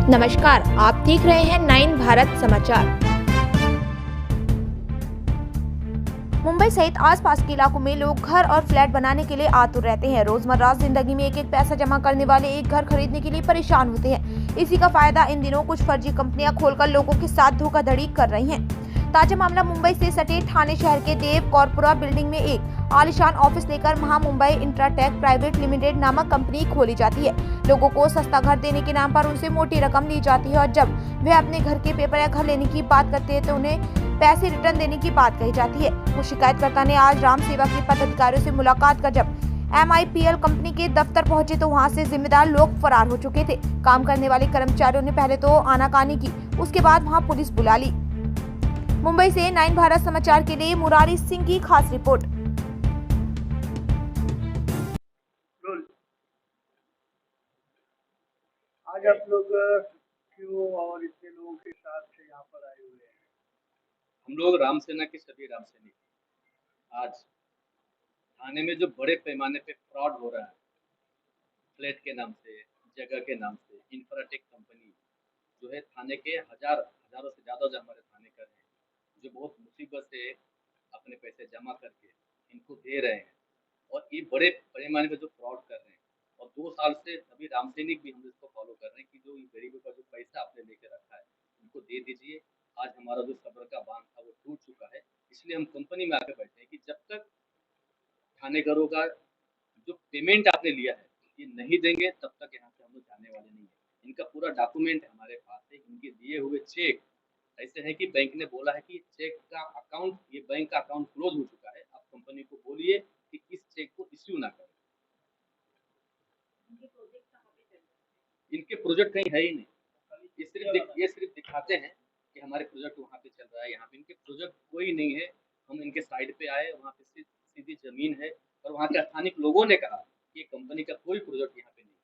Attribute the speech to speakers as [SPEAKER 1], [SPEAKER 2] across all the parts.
[SPEAKER 1] नमस्कार, आप देख रहे हैं 9 भारत समाचार। मुंबई सहित आसपास के इलाकों में लोग घर और फ्लैट बनाने के लिए आतुर रहते हैं। रोजमर्रा जिंदगी में एक एक पैसा जमा करने वाले एक घर खरीदने के लिए परेशान होते हैं। इसी का फायदा इन दिनों कुछ फर्जी कंपनियां खोलकर लोगों के साथ धोखाधड़ी कर रही हैं। ताजा मामला मुंबई से सटे ठाणे शहर के देव कॉर्पोरा बिल्डिंग में एक आलीशान ऑफिस लेकर महा मुंबई इंफ्राटेक प्राइवेट लिमिटेड नामक कंपनी खोली जाती है। लोगों को सस्ता घर देने के नाम पर उनसे मोटी रकम ली जाती है और जब वे अपने घर के पेपर या घर लेने की बात करते हैं तो उन्हें पैसे रिटर्न देने की बात कही जाती है। कुछ शिकायतकर्ता ने आज राम सेवा के पदाधिकारियों से मुलाकात कर जब MIPL कंपनी के दफ्तर पहुंचे तो वहां से जिम्मेदार लोग फरार हो चुके थे। काम करने वाले कर्मचारियों ने पहले तो आनाकानी की, उसके बाद वहां पुलिस बुला ली। मुंबई से 9 भारत समाचार के लिए मुरारी सिंह की खास रिपोर्ट।
[SPEAKER 2] आज आप लोग क्यों और इतने लोगों के साथ से यहाँ पर आए हुए हैं?
[SPEAKER 3] हम लोग राम सेना के सभी राम सैनिक आज थाने में जो बड़े पैमाने पे फ्रॉड हो रहा है, फ्लैट के नाम से, जगह के नाम से, इंफ्राटेक कंपनी जो है थाने के हजारों से ज़्यादा जो हमारे थाने कर हैं, जो बहुत मुसीबत से अपने पैसे जमा करके इनको दे रहे हैं और ये बड़े पैमाने पे जो फ्रॉड कर रहे हैं और 2 साल से सभी राम सैनिक भी हम इसको फॉलो कर रहे हैं कि जो गरीबों का जो पैसा आपने लेके रखा है उनको दे दीजिए। आज हमारा जो सब्र का बांध था वो टूट चुका है, इसलिए हम कंपनी में आके बैठे हैं कि जब तक थानेदारों का जो पेमेंट आपने लिया है ये नहीं देंगे तब तक यहाँ से हम लोग जाने वाले नहीं है। इनका पूरा डॉक्यूमेंट हमारे पास है, इनके दिए हुए चेक ऐसे है कि बैंक ने बोला है कि चेक का अकाउंट, ये बैंक का अकाउंट क्लोज हो चुका है, आप कंपनी को बोलिए कि इस चेक को इश्यू ना करें। इनके प्रोजेक्ट कहीं है ही नहीं, ये सिर्फ दिखाते हैं कि हमारे प्रोजेक्ट वहाँ पे चल रहा है, यहाँ पे इनके प्रोजेक्ट कोई नहीं है। हम इनके साइड पे आए, वहाँ पे सीधी जमीन है और वहाँ के स्थानिक लोगों ने कहा कि ये कंपनी का कोई प्रोजेक्ट यहाँ पे नहीं है।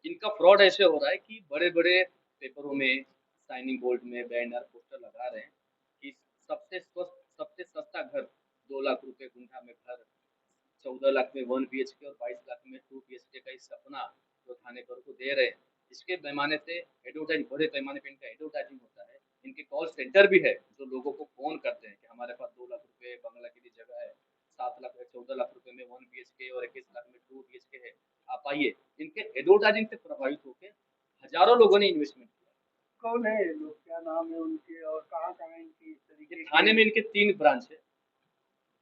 [SPEAKER 3] इनका फ्रॉड ऐसे हो रहा है कि बड़े बड़े पेपरों में, साइनिंग बोर्ड में बैनर पोस्टर लगा रहे हैं कि सबसे सस्ता घर 2 लाख रुपए गुंठा में घर, 14 लाख में 1 BHK और 22 लाख में 2 BHK का सपना जो थानेदार को दे रहे हैं। इसके पैमाने से एडवर्टाइज, बड़े पैमाने पे इनका एडवर्टाइजिंग होता है। इनके कॉल सेंटर भी है जो लोगों को फोन करते हैं कि हमारे पास 2 लाख रुपए बंगला के लिए जगह है, 7 लाख 14 लाख रुपए में 1 BHK और 21 लाख में 2 BHK है, आप आइए। इनके एडवर्टाइजिंग से प्रभावित होकर हजारों लोगों ने इन्वेस्टमेंट किया।
[SPEAKER 2] कौन है ये लोग, क्या नाम है उनके और कहाँ कहाँ इनकी इस तरीके
[SPEAKER 3] थाने में इनके 3 ब्रांच है।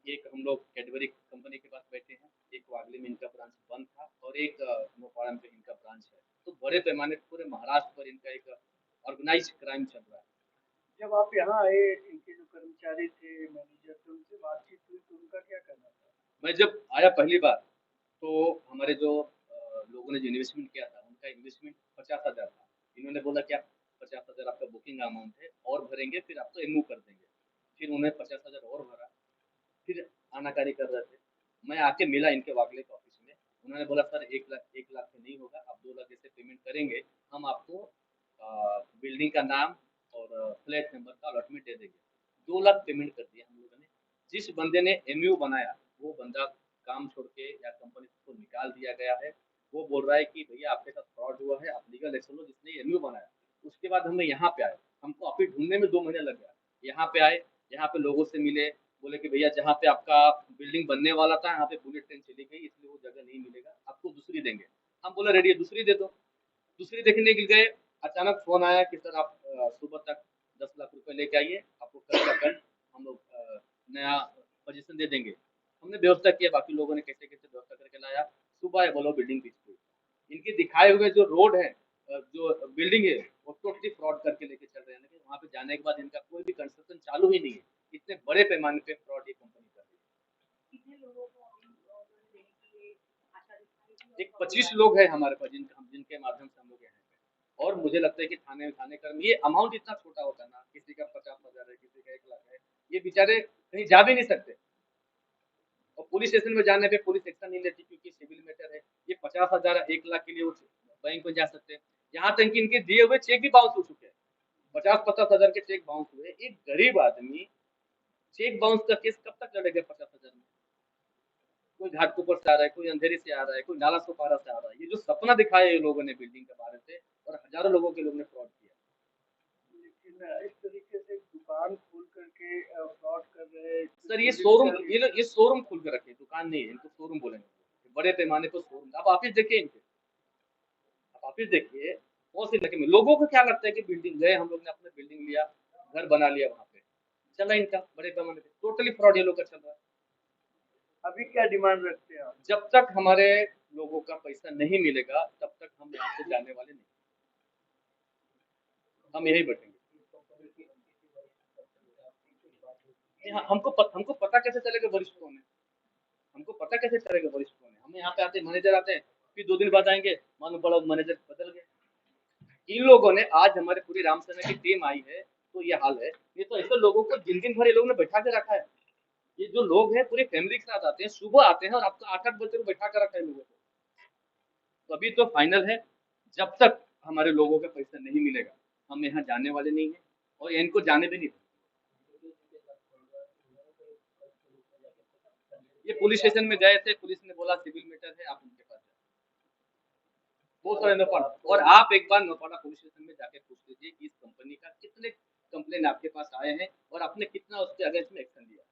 [SPEAKER 3] एक हम लोग कैडबरी कंपनी के पास बैठे हैं, एक वागली में इनका ब्रांच बंद था और एक मोपाड़म पे इनका ब्रांच है। तो बड़े पैमाने पर पूरे महाराष्ट्र पर इनका एक ऑर्गेनाइज क्राइम चल रहा है।
[SPEAKER 2] जब आप यहाँ आए, इनके जो कर्मचारी थे, मैनेजर थे, उनसे बातचीत हुई तो उनका क्या कहना था?
[SPEAKER 3] मैं जब आया पहली बार तो हमारे जो लोगों ने जो इन्वेस्टमेंट किया था उनका इन्वेस्टमेंट 50,000 था। इन्होंने बोला क्या 50,000 आपका बुकिंग अमाउंट है और भरेंगे फिर आपको एमओ कर देंगे। फिर उन्होंने 50,000 और भरा, फिर आनाकानी कर रहे थे। मैं आके मिला इनके वागले के ऑफिस में, उन्होंने बोला सर 1 लाख से नहीं होगा, आप 2 लाख जैसे पेमेंट करेंगे हम आपको बिल्डिंग का नाम और फ्लैट नंबर का अलॉटमेंट दे देंगे। 2 लाख पेमेंट कर दिया हम लोगों ने। जिस बंदे ने एमयू बनाया वो बंदा काम छोड़ के या कंपनी को निकाल दिया गया है। वो बोल रहा है कि भैया आपके साथ फ्रॉड हुआ है, आप लीगल एक्शन लो, जिसने एमयू बनाया। उसके बाद हम यहाँ पे आए, हमको ऑफिस ढूंढने में 2 महीने लग गया। यहाँ पे आए, यहाँ पे लोगों से मिले, बोले कि भैया जहाँ पे आपका बिल्डिंग बनने वाला था यहाँ पे बुलेट ट्रेन चली गई, इसलिए वो जगह नहीं मिलेगा, आपको दूसरी देंगे। हम बोले रेडी है, दूसरी दे दो। दूसरी देखने के गए, अचानक फोन आया कि सर आप सुबह तक 10 लाख रुपए लेके आइए, आपको कल का कल हम लोग नया पोजीशन दे देंगे। हमने व्यवस्था किया, बाकी लोगों ने कैसे कैसे व्यवस्था करके लाया। सुबह है, बोलो बिल्डिंग बिक गई। इनके दिखाए हुए जो रोड है, जो बिल्डिंग है, वो टोटली फ्रॉड करके लेके चल रहे हैं। लेकिन वहाँ पे जाने के बाद इनका कोई भी कंस्ट्रक्शन चालू ही नहीं है। इतने बड़े पैमाने पे फ्रॉड ये कंपनी कर रही है। कितने लोगों को एक 25 लोग हैं हमारे पास जिनके माध्यम से हम लोग यहाँ पे। और मुझे लगता है कि थाने कर्म, ये अमाउंट इतना छोटा होता है ना, किसी का 50,000 है, किसी का 1 लाख है, ये बेचारे कहीं जा भी नहीं सकते और पुलिस स्टेशन में जाने पे पुलिस एक्शन नहीं लेती क्योंकि सिविल मैटर है। ये 50,000 1 लाख के लिए वो बैंक में जा सकते हैं। यहाँ तक कि इनके दिए हुए चेक भी बाउंस हो चुके हैं। 50,000 के चेक बाउंस हुए। एक गरीब आदमी चेक बाउंस का केस कब तक लड़ेगा 50,000 में? कोई घाटकोपर से आ रहा है, कोई अंधेरी से आ रहा है, कोई नाला सोपारा से आ रहा है। ये जो सपना दिखाया ये लोगों ने बिल्डिंग के बारे से, और हजारों लोगों के लोग ने फ्रॉड किया।
[SPEAKER 2] लेकिन इस तरीके से दुकान खोल करके फ्रॉड कर रहे हैं
[SPEAKER 3] सर ये शोरूम, ये शोरूम खोल के रखे, दुकान नहीं है, इनको शोरूम बोलेंगे, बड़े पैमाने पर शोरूम। आप ऑफिस देखिए इनके, आप ऑफिस देखिए, बहुत सी इलाके में लोगों को क्या लगता है कि बिल्डिंग गए, हम लोग ने अपने बिल्डिंग लिया, घर बना लिया, वहां पे चला इनका बड़े पैमाने पे। टोटली फ्रॉड ये लोग का चल रहा है।
[SPEAKER 2] अभी क्या डिमांड रखते हैं आप?
[SPEAKER 3] जब तक हमारे लोगों का पैसा नहीं मिलेगा तब तक हम यहाँ से जाने वाले नहीं, हम यही बैठेंगे। हमको पता कैसे चलेगा वरिष्ठ कौन है? हमको पता कैसे चलेगा वरिष्ठ कौन है? हम यहाँ पे आते हैं, मैनेजर आते हैं, फिर 2 दिन बाद आएंगे, मानो बड़ा मैनेजर बदल गए। इन लोगों ने, आज हमारे पूरी राम सेना की टीम आई है तो ये हाल है। ये तो ऐसे लोगों को दिन भर ये लोगों ने बैठा के रखा है। ये जो लोग हैं पूरी फैमिली के साथ आते हैं, सुबह आते हैं और आपको 8-8 बजे को बैठा कर रखा है लोगों को। तो अभी तो फाइनल है, जब तक हमारे लोगों का पैसा नहीं मिलेगा हम यहाँ जाने वाले नहीं है, और इनको जाने भी नहीं। ये पुलिस स्टेशन में गए थे, पुलिस ने बोला सिविल मैटर है, आप उनके पास जाए। बहुत सारे नौपाड़ा, और आप एक बार नौपाड़ा पुलिस स्टेशन में जाके पूछ लीजिए कि इस कंपनी का कितने कंप्लेन आपके पास आए हैं और आपने कितना उसके अगेंस्ट में एक्शन लिया,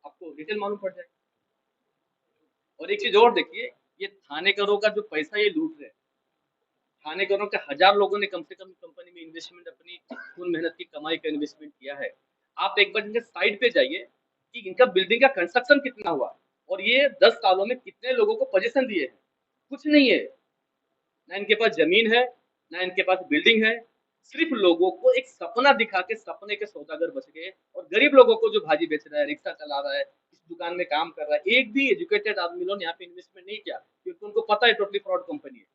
[SPEAKER 3] आपको डिटेल मालूम पड़ जाएगा। और एक चीज और देखिए, ये थानेकरों का जो पैसा ये लूट रहे हैं, थानेकरों के 1000 लोगों ने कम से कम कंपनी में इन्वेस्टमेंट, अपनी खून मेहनत की कमाई का इन्वेस्टमेंट किया है। आप एक बार इनके साइड पे जाइए कि इनका बिल्डिंग का कंस्ट्रक्शन कितना हुआ और ये 10 सालों में कितने लोगों को पोजीशन दिए हैं। कुछ नहीं है, ना इनके पास जमीन है, ना इनके पास बिल्डिंग है, सिर्फ लोगों को एक सपना दिखा के सपने के सौदागर बच गए। और गरीब लोगों को जो भाजी बेच रहा है, रिक्शा चला रहा है, इस दुकान में काम कर रहा है, एक भी एजुकेटेड आदमी लोग यहाँ पे इन्वेस्टमेंट नहीं किया, क्योंकि उनको पता है टोटली फ्रॉड कंपनी है।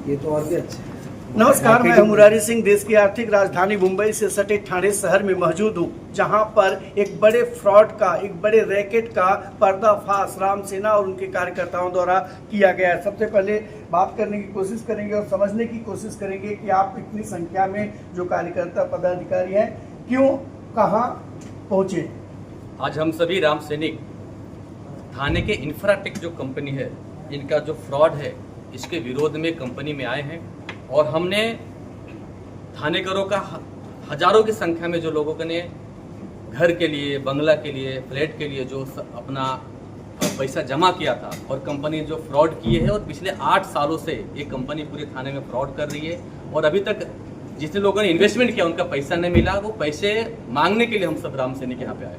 [SPEAKER 4] ये तो और भी अच्छा है।
[SPEAKER 2] नमस्कार, मैं मुरारी सिंह, देश की आर्थिक राजधानी मुंबई से सटे ठाणे शहर में मौजूद हूँ, जहाँ पर एक बड़े फ्रॉड का, एक बड़े रैकेट का पर्दाफाश राम सेना और उनके कार्यकर्ताओं द्वारा किया गया है। सबसे पहले बात करने की कोशिश करेंगे और समझने की कोशिश करेंगे कि आप इतनी संख्या में जो कार्यकर्ता पदाधिकारी हैं क्यों, कहाँ पहुँचे।
[SPEAKER 3] आज हम सभी राम सैनिक थाने के इंफ्राटेक जो कंपनी है, इनका जो फ्रॉड है, इसके विरोध में कंपनी में आए हैं। और हमने थानेकरों का हजारों की संख्या में जो लोगों ने घर के लिए, बंगला के लिए, फ्लैट के लिए जो अपना पैसा जमा किया था, और कंपनी जो फ्रॉड किए है, और पिछले 8 सालों से ये कंपनी पूरे थाने में फ्रॉड कर रही है। और अभी तक जितने लोगों ने इन्वेस्टमेंट किया उनका पैसा नहीं मिला, वो पैसे मांगने के लिए हम सब राम सैनिक यहाँ पे आए।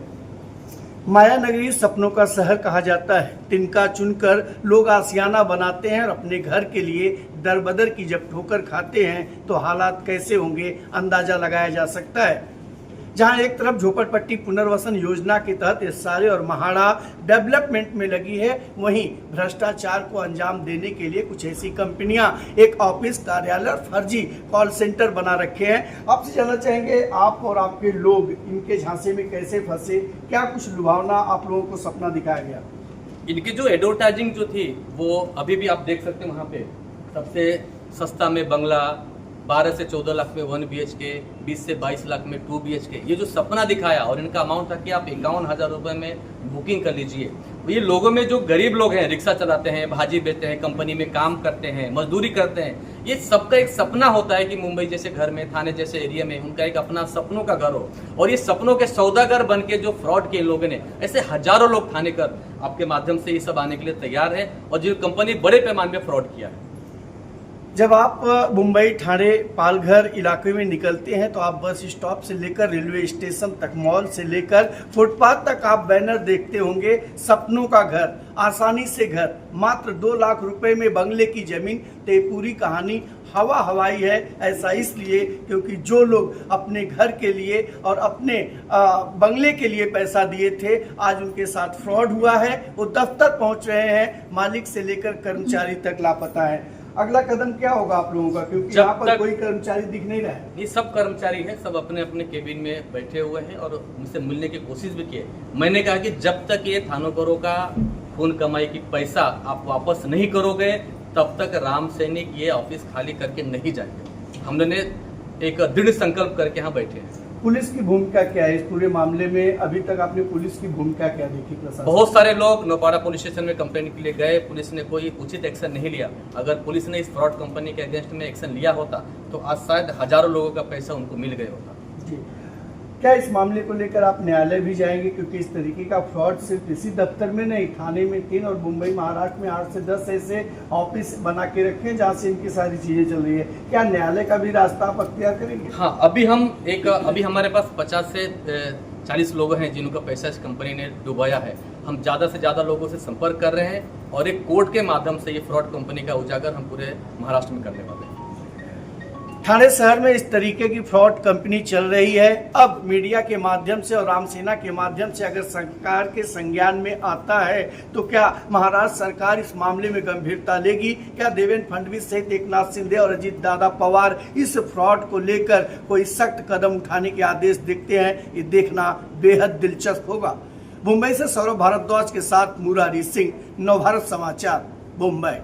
[SPEAKER 2] माया नगरी सपनों का शहर कहा जाता है। तिनका चुनकर लोग आशियाना बनाते हैं और अपने घर के लिए दर बदर की जब ठोकर खाते हैं तो हालात कैसे होंगे अंदाजा लगाया जा सकता है। जहां एक तरफ झोपड़पट्टी पुनर्वसन योजना के तहत एस्सारे और महाड़ा डेवलपमेंट में लगी है, वहीं भ्रष्टाचार को अंजाम देने के लिए कुछ ऐसी कंपनियां एक ऑफिस, कार्यालय और फर्जी कॉल सेंटर बना रखे हैं। आपसे जानना चाहेंगे, आप और आपके लोग इनके झांसे में कैसे फंसे, क्या कुछ लुभावना आप लोगों को सपना दिखाया गया?
[SPEAKER 3] इनकी जो एडवर्टाइजिंग जो थी वो अभी भी आप देख सकते हैं, वहाँ पे सबसे सस्ता में बंगला 12 से 14 लाख में 1 BHK, 20 से 22 लाख में 2 BHK, ये जो सपना दिखाया, और इनका अमाउंट था कि आप 51,000 रुपये में बुकिंग कर लीजिए। ये लोगों में जो गरीब लोग हैं, रिक्शा चलाते हैं, भाजी बेचते हैं, कंपनी में काम करते हैं, मजदूरी करते हैं, ये सबका एक सपना होता है कि मुंबई जैसे घर में, थाने जैसे एरिया में उनका एक अपना सपनों का घर हो। और ये सपनों के सौदागर बन के जो फ्रॉड किए लोगों ने, ऐसे हजारों लोग थानेकर आपके माध्यम से ये सब आने के लिए तैयार है, और जो कंपनी बड़े पैमाने में फ्रॉड किया है।
[SPEAKER 2] जब आप मुंबई, ठाणे, पालघर इलाके में निकलते हैं तो आप बस स्टॉप से लेकर रेलवे स्टेशन तक, मॉल से लेकर फुटपाथ तक आप बैनर देखते होंगे, सपनों का घर, आसानी से घर, मात्र 2 लाख रुपए में बंगले की जमीन। तो ये पूरी कहानी हवा हवाई है। ऐसा इसलिए क्योंकि जो लोग अपने घर के लिए और अपने बंगले के लिए पैसा दिए थे, आज उनके साथ फ्रॉड हुआ है। वो दफ्तर पहुंच रहे हैं, मालिक से लेकर कर्मचारी तक लापता है। अगला कदम क्या होगा आप लोगों का, क्योंकि यहाँ पर कोई कर्मचारी दिख नहीं रहा है?
[SPEAKER 3] ये सब कर्मचारी हैं, सब अपने अपने केबिन में बैठे हुए हैं और उनसे मिलने की कोशिश भी की है। मैंने कहा कि जब तक ये थानेकरों का खून कमाई की पैसा आप वापस नहीं करोगे, तब तक राम सैनिक ये ऑफिस खाली करके नहीं जाएंगे। हमने एक दृढ़ संकल्प करके यहाँ बैठे हैं।
[SPEAKER 2] पुलिस की भूमिका क्या है इस पूरे मामले में? अभी तक आपने पुलिस की भूमिका क्या देखी प्रशासन?
[SPEAKER 4] बहुत सारे लोग नौपाड़ा पुलिस स्टेशन में कंप्लेंट के लिए गए, पुलिस ने कोई उचित एक्शन नहीं लिया। अगर पुलिस ने इस फ्रॉड कंपनी के अगेंस्ट में एक्शन लिया होता तो आज शायद हजारों लोगों का पैसा उनको मिल गया होता।
[SPEAKER 2] जी, क्या इस मामले को लेकर आप न्यायालय भी जाएंगे? क्योंकि इस तरीके का फ्रॉड सिर्फ इसी दफ्तर में नहीं, थाने में 3 और मुंबई महाराष्ट्र में 8 से 10 ऐसे ऑफिस बना के रखे हैं जहाँ से इनकी सारी चीजें चल रही है। क्या न्यायालय का भी रास्ता आप अख्तियार करेंगे?
[SPEAKER 4] हाँ, अभी हमारे पास 50 से 40 लोग हैं जिनका पैसा इस कंपनी ने डुबाया है। हम ज़्यादा से ज़्यादा लोगों से संपर्क कर रहे हैं और एक कोर्ट के माध्यम से ये फ्रॉड कंपनी का उजागर हम पूरे महाराष्ट्र में करने वाले हैं।
[SPEAKER 2] ठाणे शहर में इस तरीके की फ्रॉड कंपनी चल रही है। अब मीडिया के माध्यम से और रामसेना के माध्यम से अगर सरकार के संज्ञान में आता है तो क्या महाराष्ट्र सरकार इस मामले में गंभीरता लेगी? क्या देवेंद्र फडणवीस सहित एकनाथ शिंदे और अजित दादा पवार इस फ्रॉड को लेकर कोई सख्त कदम उठाने के आदेश देखते हैं? ये देखना बेहद दिलचस्प होगा। मुंबई से सौरभ भारद्वाज के साथ मुरारी सिंह, नवभारत समाचार, मुंबई।